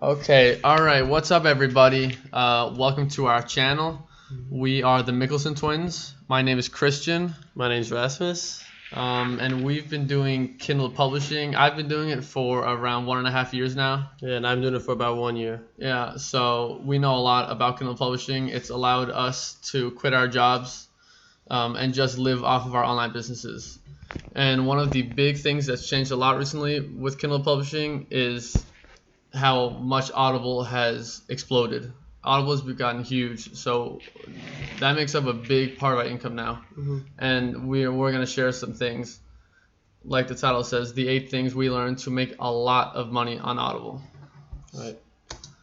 Okay, all right. What's up, everybody? Welcome to our channel. We are the Mickelson twins. My name is Christian, My name's Rasmus. and we've been doing Kindle publishing. I've been doing it for around 1.5 years now. Yeah, and I've been doing it for about 1 year. Yeah, so we know a lot about Kindle publishing. It's allowed us to quit our jobs and just live off of our online businesses. And one of the big things that's changed a lot recently with Kindle publishing is how much Audible has exploded. Audible has gotten huge, so that makes up a big part of our income now. And we're going to share some things, like the title says, the 8 things we learned to make a lot of money on Audible. All right,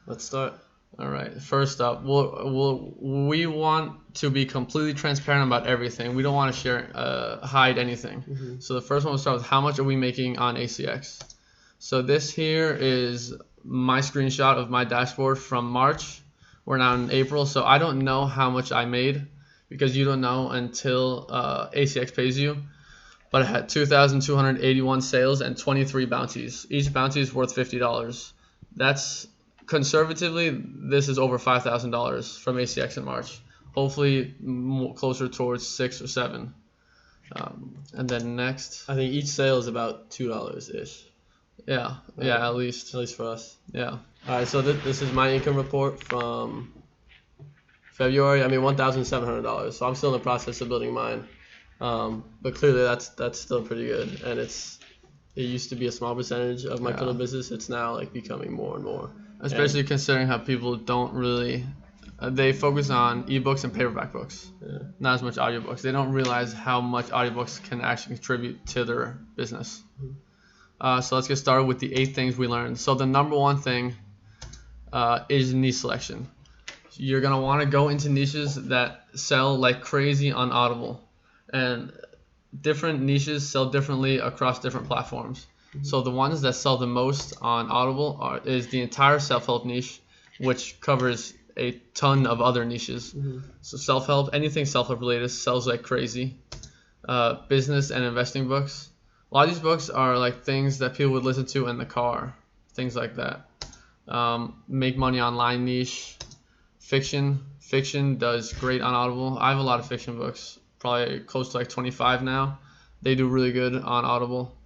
let's start. All right, first up, we want to be completely transparent about everything. We don't want to hide anything. So the first one, we'll start with how much are we making on ACX. So this here is my screenshot of my dashboard from March. We're now in April, so I don't know how much I made because you don't know until ACX pays you. But I had 2,281 sales and 23 bounties. Each bounty is worth $50. That's conservatively, this is over $5,000 from ACX in March. Hopefully closer towards 6 or 7. And then next, I think each sale is about $2-ish. Yeah, at least for us. Yeah. All right, so this is my income report from February. I made $1,700. So I'm still in the process of building mine, but clearly that's still pretty good. And it used to be a small percentage of my Kindle business. It's now like becoming more and more. Especially considering how people don't really, they focus on ebooks and paperback books, not as much audiobooks. They don't realize how much audiobooks can actually contribute to their business. So let's get started with the 8 things we learned. So the number one thing is niche selection. You're going to want to go into niches that sell like crazy on Audible. And different niches sell differently across different platforms. So the ones that sell the most on Audible is the entire self-help niche, which covers a ton of other niches. So self-help, anything self-help related sells like crazy. Business and investing books. A lot of these books are like things that people would listen to in the car, things like that. Make money online niche. Fiction does great on Audible. I have a lot of fiction books, probably close to like 25 now. They do really good on Audible.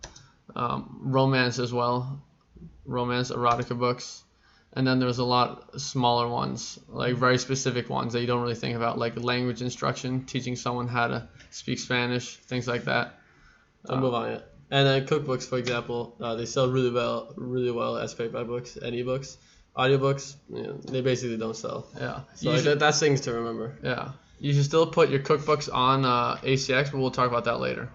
Romance as well, romance, erotica books. And then there's a lot smaller ones, like very specific ones that you don't really think about, like language instruction, teaching someone how to speak Spanish, things like that. I'll move on it. And then cookbooks, for example, they sell really well as paperback books and ebooks. Audiobooks, they basically don't sell. Yeah. So that's things to remember. Yeah. You should still put your cookbooks on ACX, but we'll talk about that later.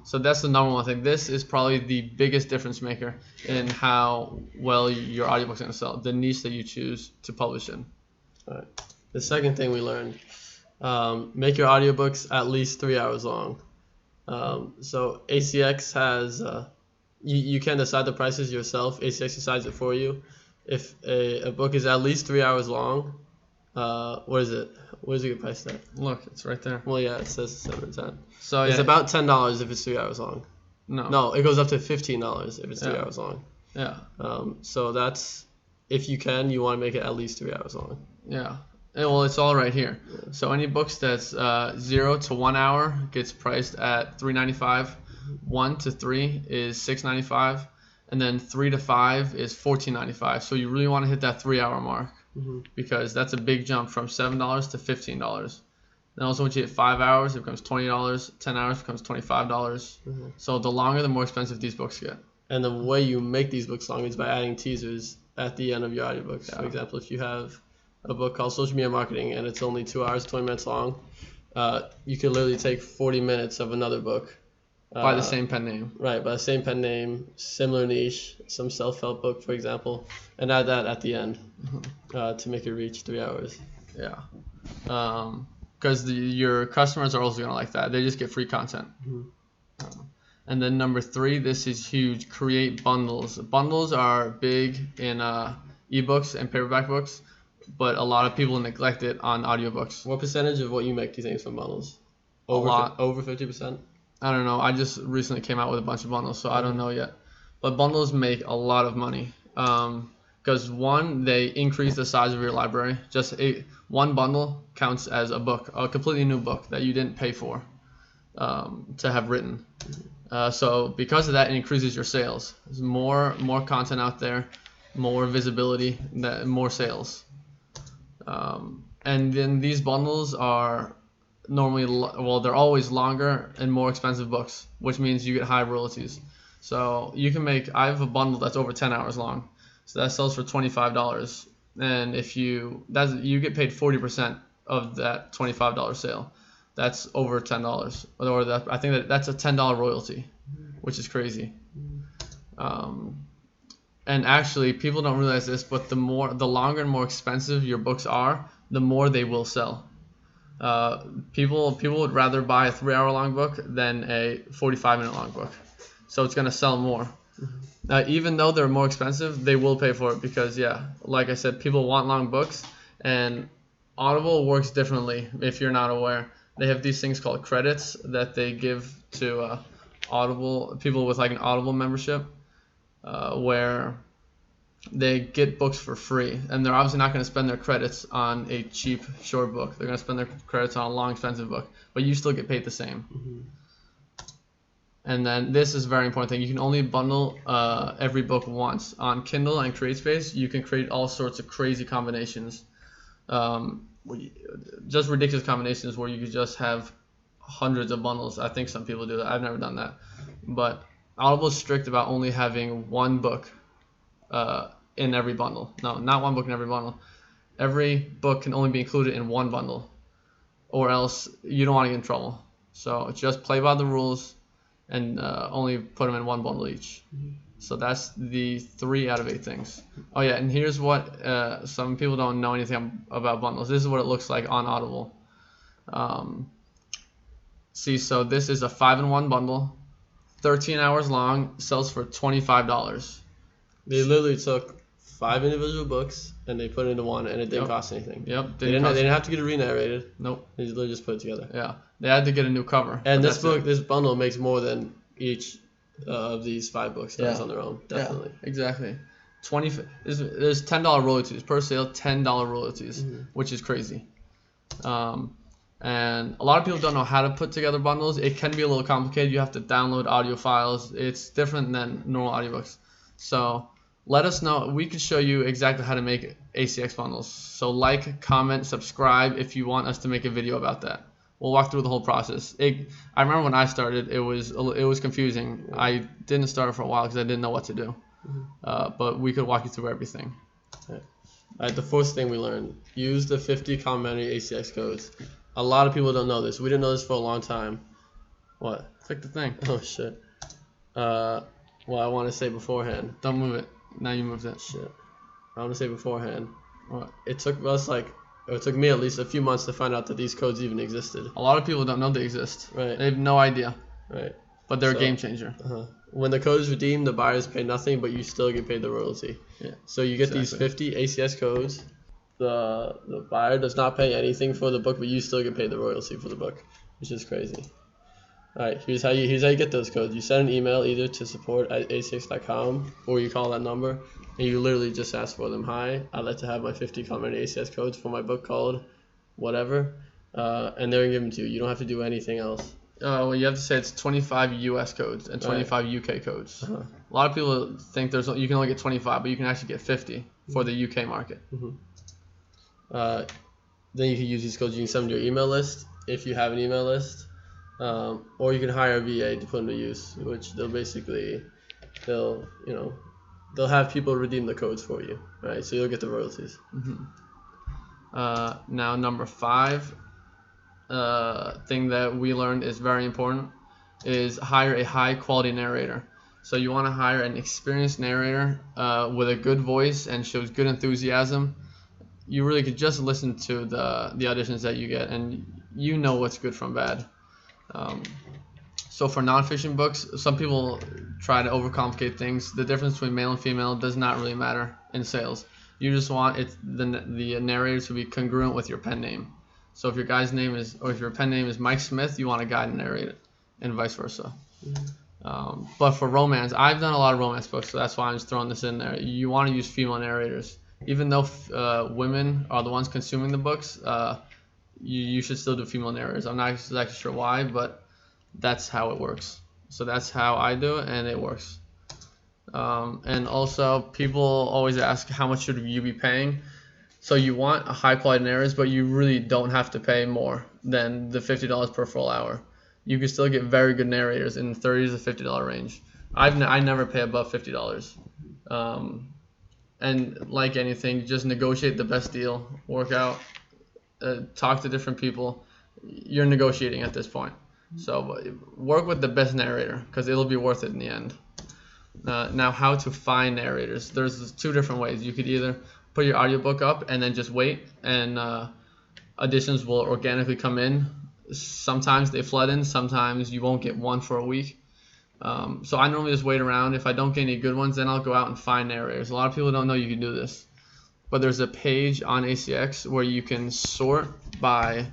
So that's the number one thing. This is probably the biggest difference maker in how well your audiobook's going to sell, the niche that you choose to publish in. All right. The second thing we learned, make your audiobooks at least 3 hours long. So ACX has, you can decide the prices yourself. ACX decides it for you. If a book is at least 3 hours long, what is it? What is it get priced at? Look, it's right there. Well, yeah, it says 7 10. So it's about $10 if it's 3 hours long. No, it goes up to $15 if it's 3 hours long. Yeah. So that's, if you can, you want to make it at least 3 hours long. Yeah. Well, it's all right here. Yeah. So any books that's 0 to 1 hour gets priced at $3.95. 1 to 3 is $6.95, and then 3 to 5 is $14.95. So you really want to hit that 3 hour mark because that's a big jump from $7 to $15. Then also once you hit 5 hours, it becomes $20. 10 hours becomes $25. So the longer, the more expensive these books get. And the way you make these books long is by adding teasers at the end of your audiobooks. For example, if you have a book called Social Media Marketing and it's only 2 hours, 20 minutes long, you can literally take 40 minutes of another book. By the same pen name. Right, by the same pen name, similar niche, some self-help book, for example, and add that at the end to make it reach 3 hours. Yeah. Because your customers are also going to like that. They just get free content. And then number 3, this is huge, create bundles. Bundles are big in ebooks and paperback books, but a lot of people neglect it on audiobooks. What percentage of what you make do you think is from bundles? A lot. Over 50%? I don't know. I just recently came out with a bunch of bundles, so I don't know yet. But bundles make a lot of money. Because one, they increase the size of your library. Just one bundle counts as a book, a completely new book that you didn't pay for to have written. So because of that, it increases your sales. There's more content out there, more visibility, more sales. And then these bundles are normally, they're always longer and more expensive books, which means you get high royalties. So I have a bundle that's over 10 hours long. So that sells for $25. And you get paid 40% of that $25 sale. That's over $10. I think that's a $10 royalty, which is crazy. And actually, people don't realize this, but the longer and more expensive your books are, the more they will sell. People would rather buy a 3-hour long book than a 45-minute long book. So it's going to sell more. Even though they're more expensive, they will pay for it because, like I said, people want long books. And Audible works differently if you're not aware. They have these things called credits that they give to Audible people with like an Audible membership, where they get books for free, and they're obviously not going to spend their credits on a cheap short book. They're going to spend their credits on a long expensive book, but you still get paid the same. Mm-hmm. And then this is a very important thing. You can only bundle every book once. On Kindle and CreateSpace, you can create all sorts of crazy combinations. Just ridiculous combinations where you could just have hundreds of bundles. I think some people do that. I've never done that. But Audible is strict about only having one book in every bundle. No, not one book in every bundle. Every book can only be included in one bundle, or else you don't want to get in trouble. So just play by the rules and only put them in one bundle each. Mm-hmm. So that's the 3 out of 8 things. Oh yeah, and here's what some people don't know anything about bundles. This is what it looks like on Audible. So this is a 5-in-1 bundle, 13 hours long, sells for $25. They literally took 5 individual books and they put it into one, and it didn't cost anything. Yep. They didn't have to get it re-narrated. Nope. They literally just put it together. Yeah. They had to get a new cover. And this bundle makes more than each of these 5 books does on their own. Definitely. Yeah, exactly. There's $10 royalties per sale. $10 royalties, which is crazy. And a lot of people don't know how to put together bundles. It can be a little complicated. You have to download audio files. It's different than normal audiobooks. So let us know. We could show you exactly how to make ACX bundles. So like, comment, subscribe if you want us to make a video about that. We'll walk through the whole process. I remember when I started, it was confusing. I didn't start for a while because I didn't know what to do. But we could walk you through everything. All right, the fourth thing we learned: use the 50 complimentary ACX codes. A lot of people don't know this. We didn't know this for a long time. What? Click the thing. Oh shit. Well, I want to say beforehand. Don't move it. Now you moved it. Shit. I want to say beforehand. What? It took me at least a few months to find out that these codes even existed. A lot of people don't know they exist. Right. They have no idea. Right. But they're a game changer. When the code is redeemed, the buyers pay nothing, but you still get paid the royalty. Yeah. So you get these 50 ACS codes. The buyer does not pay anything for the book, but you still get paid the royalty for the book, which is crazy. All right, here's how you get those codes. You send an email either to support@acx.com, or you call that number, and you literally just ask for them. Hi, I'd like to have my 50 complimentary ACS codes for my book called whatever, and they're going to give them to you. You don't have to do anything else. Well, you have to say it's 25 US codes and 25 UK codes. A lot of people think you can only get 25, but you can actually get 50 for the UK market. Then you can use these codes. You can send them to your email list if you have an email list, or you can hire a VA to put them to use, which they'll have people redeem the codes for you, right? So you'll get the royalties. Now number 5. Thing that we learned is very important is hire a high quality narrator. So you want to hire an experienced narrator with a good voice and shows good enthusiasm. You really could just listen to the auditions that you get, and you know what's good from bad. So for nonfiction books, some people try to overcomplicate things. The difference between male and female does not really matter in sales. You just want the narrator to be congruent with your pen name. So if your pen name is Mike Smith, you want a guy to narrate it, and vice versa. But for romance, I've done a lot of romance books, so that's why I'm just throwing this in there. You want to use female narrators. Even though women are the ones consuming the books, you should still do female narrators. I'm not exactly sure why, but that's how it works. So that's how I do it, and it works. And also, people always ask, how much should you be paying? So you want a high-quality narrators, but you really don't have to pay more than the $50 per full hour. You can still get very good narrators in the $30 to $50 range. I never pay above $50. And like anything, just negotiate the best deal, work out, talk to different people. You're negotiating at this point. So work with the best narrator because it'll be worth it in the end. Now, how to find narrators. There's two different ways. You could either put your audiobook up and then just wait, and auditions will organically come in. Sometimes they flood in. Sometimes you won't get one for a week. So I normally just wait around. If I don't get any good ones, then I'll go out and find narrators. A lot of people don't know you can do this. But there's a page on ACX where you can sort by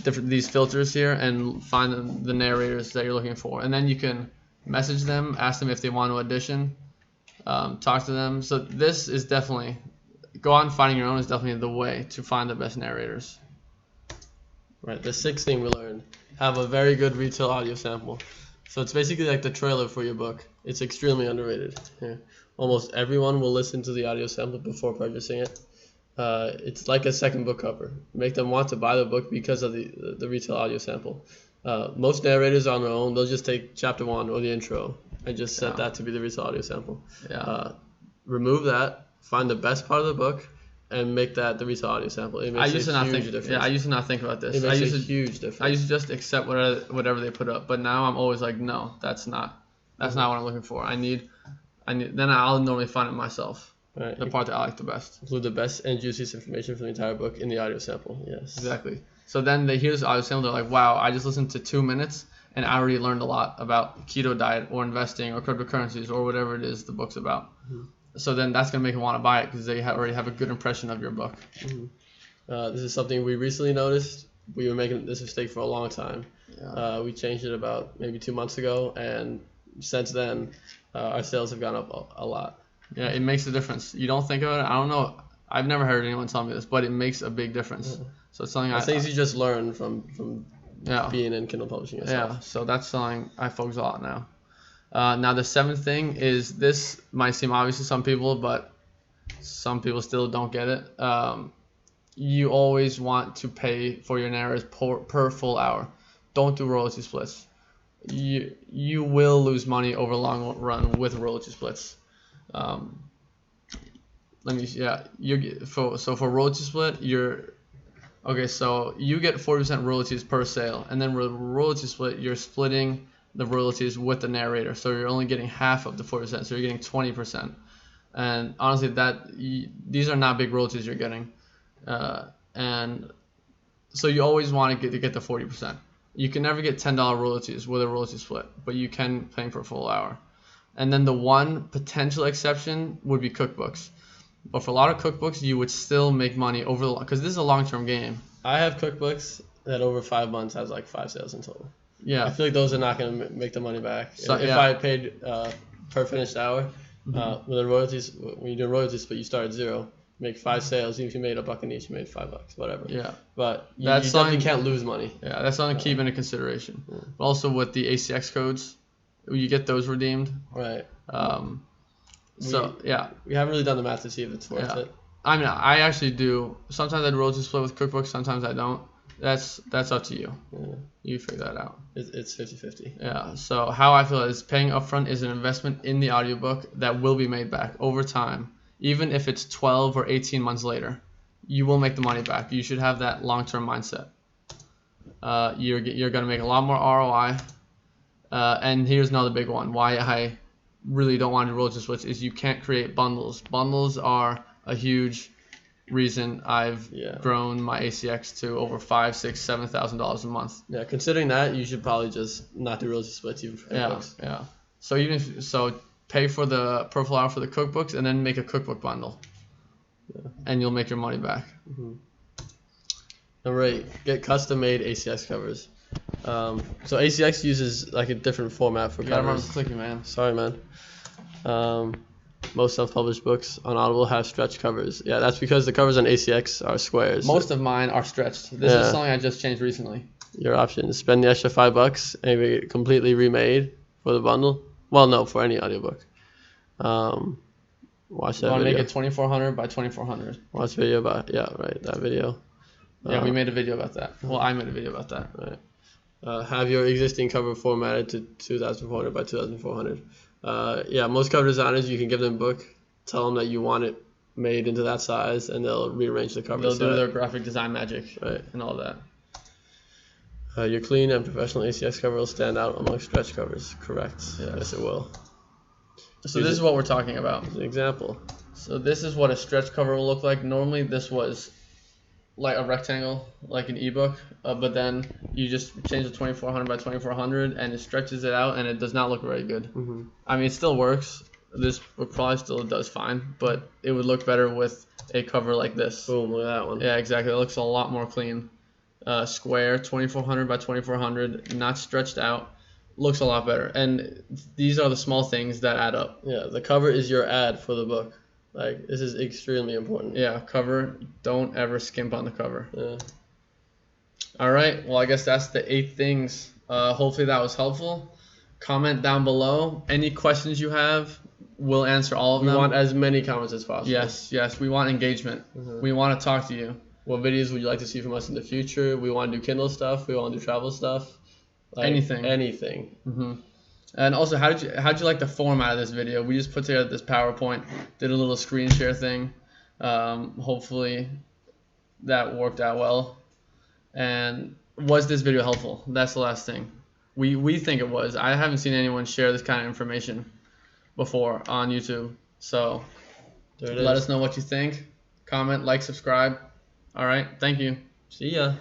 these filters here and find the narrators that you're looking for. And then you can message them, ask them if they want to audition, talk to them. So this is definitely, go out and finding your own is definitely the way to find the best narrators. Right. The sixth thing we learned, have a very good retail audio sample. So it's basically like the trailer for your book. It's extremely underrated. Yeah. Almost everyone will listen to the audio sample before purchasing it. It's like a second book cover. Make them want to buy the book because of the retail audio sample. Most narrators on their own, they'll just take chapter 1 or the intro and just set that to be the retail audio sample. Remove that, find the best part of the book, and make that the retail audio sample. It makes a huge difference. Yeah, I used to not think about this. It makes a huge difference. I used to just accept whatever they put up, but now I'm always like, no, that's not what I'm looking for. I need. Then I'll normally find it myself. Right. The part that I like the best. Include the best and juiciest information from the entire book in the audio sample. Yes. Exactly. So then they hear this audio sample, they're like, wow, I just listened to 2 minutes and I already learned a lot about keto diet or investing or cryptocurrencies or whatever it is the book's about. Mm-hmm. So then that's going to make them want to buy it because they already have a good impression of your book. Mm-hmm. This is something we recently noticed. We were making this mistake for a long time. Yeah. We changed it about maybe 2 months ago, and since then, our sales have gone up a lot. Yeah, it makes a difference. You don't think of it. I don't know. I've never heard anyone tell me this, but it makes a big difference. Yeah. So it's something things you just learn from being in Kindle publishing yourself. Yeah, so that's something I focus a lot now. Now the seventh thing is, this might seem obvious to some people, but some people still don't get it. You always want to pay for your narrators per full hour. Don't do royalty splits. You will lose money over the long run with royalty splits. For royalty split, so you get 40% royalties per sale, and then with royalty split, you're splitting the royalties with the narrator, so you're only getting half of the 40%, so you're getting 20%. And honestly, these are not big royalties you're getting, and so you always want to get the 40%. You can never get $10 royalties with a royalty split, but you can paying for a full hour. And then the one potential exception would be cookbooks. But for a lot of cookbooks, you would still make money because this is a long-term game. I have cookbooks that over 5 months has like 5 sales in total. Yeah. I feel like those are not going to make the money back. So, if I paid per finished hour, with the royalties, when you do royalties, but you start at 0, make 5 sales. Even if you made $1 each, you made $5, whatever. Yeah. But you definitely can't lose money. Yeah, that's something to keep into consideration. Yeah. But also with the ACX codes, you get those redeemed. Right. We haven't really done the math to see if it's worth it. I mean, I actually do. Sometimes I do royalty split with cookbooks. Sometimes I don't. That's up to you. Yeah. You figure that out. It's 50-50. Yeah. So how I feel is paying upfront is an investment in the audiobook that will be made back over time. Even if it's 12 or 18 months later, you will make the money back. You should have that long-term mindset. You're going to make a lot more ROI. And here's another big one. Why I really don't want to do royalty splits is you can't create bundles. Bundles are a huge reason I've grown my ACX to over $5,000, $6,000, $7,000 a month. Yeah, considering that, you should probably just not do royalty splits even for cookbooks. Yeah. So pay for the per full hour for the cookbooks, and then make a cookbook bundle, and you'll make your money back. Mm-hmm. Number 8, get custom-made ACX covers. So ACX uses like a different format for You gotta run covers. clicky, man. Sorry, man. Most self-published books on Audible have stretch covers. Yeah, that's because the covers on ACX are squares. Most of mine are stretched. This is something I just changed recently. Your option: spend the extra $5 and be completely remade for the bundle. Well, no, for any audiobook. Watch that You want to video. make it 2400 by 2400. Watch video about that video. Yeah, we made a video about that. Well, I made a video about that. Right. Have your existing cover formatted to 2400 by 2400. Most cover designers, you can give them a book, tell them that you want it made into that size, and they'll rearrange the cover. They'll do their graphic design magic, right, and all that. Your clean and professional ACX cover will stand out among stretch covers. Correct. Yes, it will. So this is what we're talking about. An example. So this is what a stretch cover will look like. Normally this was like a rectangle, like an ebook, but then you just change the 2400 by 2400 and it stretches it out, and it does not look very good. Mm-hmm. I mean, it still works. This probably still does fine, but it would look better with a cover like this. Boom, look at that one. Yeah, exactly. It looks a lot more clean. Square, 2400 by 2400, not stretched out. Looks a lot better. And these are the small things that add up. Yeah, the cover is your ad for the book. Like, this is extremely important. Yeah, cover. Don't ever skimp on the cover. Yeah. All right. Well, I guess that's the 8 things. Hopefully that was helpful. Comment down below. Any questions you have, we'll answer all of them. We want as many comments as possible. Yes. We want engagement. Mm-hmm. We want to talk to you. What videos would you like to see from us in the future? We want to do Kindle stuff. We want to do travel stuff. Like, anything. Mm-hmm. And also, how'd you like the format of this video? We just put together this PowerPoint, did a little screen share thing. Hopefully that worked out well. And was this video helpful? That's the last thing. We think it was. I haven't seen anyone share this kind of information before on YouTube. So let us know what you think. Comment, like, subscribe. All right. Thank you. See ya.